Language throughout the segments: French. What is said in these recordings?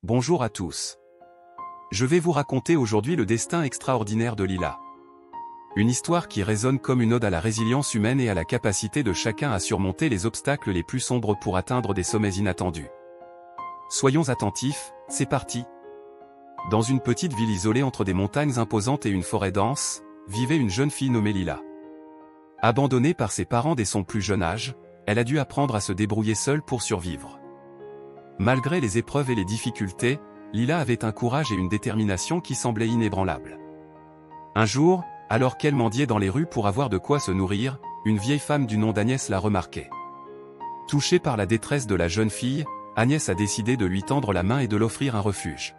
Bonjour à tous. Je vais vous raconter aujourd'hui le destin extraordinaire de Lila. Une histoire qui résonne comme une ode à la résilience humaine et à la capacité de chacun à surmonter les obstacles les plus sombres pour atteindre des sommets inattendus. Soyons attentifs, c'est parti. Dans une petite ville isolée entre des montagnes imposantes et une forêt dense, vivait une jeune fille nommée Lila. Abandonnée par ses parents dès son plus jeune âge, elle a dû apprendre à se débrouiller seule pour survivre. Malgré les épreuves et les difficultés, Lila avait un courage et une détermination qui semblaient inébranlables. Un jour, alors qu'elle mendiait dans les rues pour avoir de quoi se nourrir, une vieille femme du nom d'Agnès l'a remarquée. Touchée par la détresse de la jeune fille, Agnès a décidé de lui tendre la main et de l'offrir un refuge.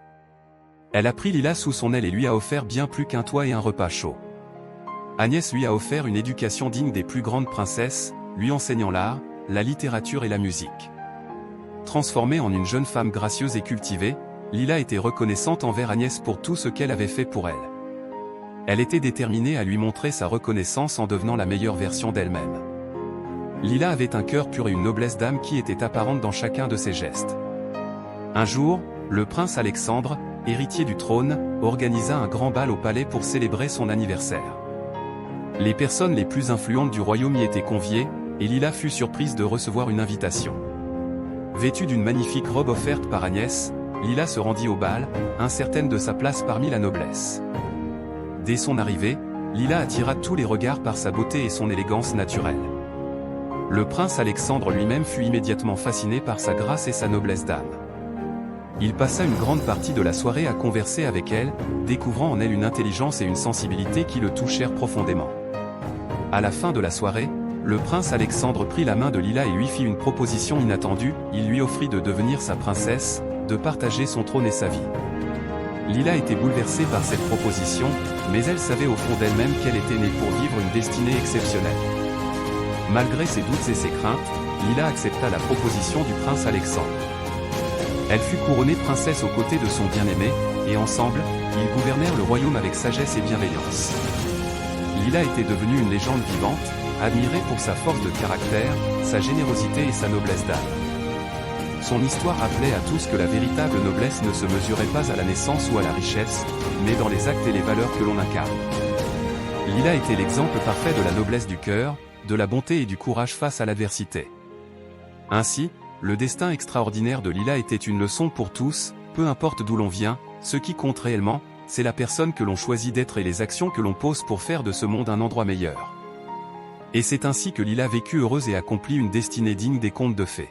Elle a pris Lila sous son aile et lui a offert bien plus qu'un toit et un repas chaud. Agnès lui a offert une éducation digne des plus grandes princesses, lui enseignant l'art, la littérature et la musique. Transformée en une jeune femme gracieuse et cultivée, Lila était reconnaissante envers Agnès pour tout ce qu'elle avait fait pour elle. Elle était déterminée à lui montrer sa reconnaissance en devenant la meilleure version d'elle-même. Lila avait un cœur pur et une noblesse d'âme qui était apparente dans chacun de ses gestes. Un jour, le prince Alexandre, héritier du trône, organisa un grand bal au palais pour célébrer son anniversaire. Les personnes les plus influentes du royaume y étaient conviées, et Lila fut surprise de recevoir une invitation. Vêtue d'une magnifique robe offerte par Agnès, Lila se rendit au bal, incertaine de sa place parmi la noblesse. Dès son arrivée, Lila attira tous les regards par sa beauté et son élégance naturelle. Le prince Alexandre lui-même fut immédiatement fasciné par sa grâce et sa noblesse d'âme. Il passa une grande partie de la soirée à converser avec elle, découvrant en elle une intelligence et une sensibilité qui le touchèrent profondément. À la fin de la soirée, le prince Alexandre prit la main de Lila et lui fit une proposition inattendue, il lui offrit de devenir sa princesse, de partager son trône et sa vie. Lila était bouleversée par cette proposition, mais elle savait au fond d'elle-même qu'elle était née pour vivre une destinée exceptionnelle. Malgré ses doutes et ses craintes, Lila accepta la proposition du prince Alexandre. Elle fut couronnée princesse aux côtés de son bien-aimé, et ensemble, ils gouvernèrent le royaume avec sagesse et bienveillance. Lila était devenue une légende vivante, admirée pour sa force de caractère, sa générosité et sa noblesse d'âme. Son histoire rappelait à tous que la véritable noblesse ne se mesurait pas à la naissance ou à la richesse, mais dans les actes et les valeurs que l'on incarne. Lila était l'exemple parfait de la noblesse du cœur, de la bonté et du courage face à l'adversité. Ainsi, le destin extraordinaire de Lila était une leçon pour tous, peu importe d'où l'on vient, ce qui compte réellement, c'est la personne que l'on choisit d'être et les actions que l'on pose pour faire de ce monde un endroit meilleur. Et c'est ainsi que Lila vécut heureuse et accomplit une destinée digne des contes de fées.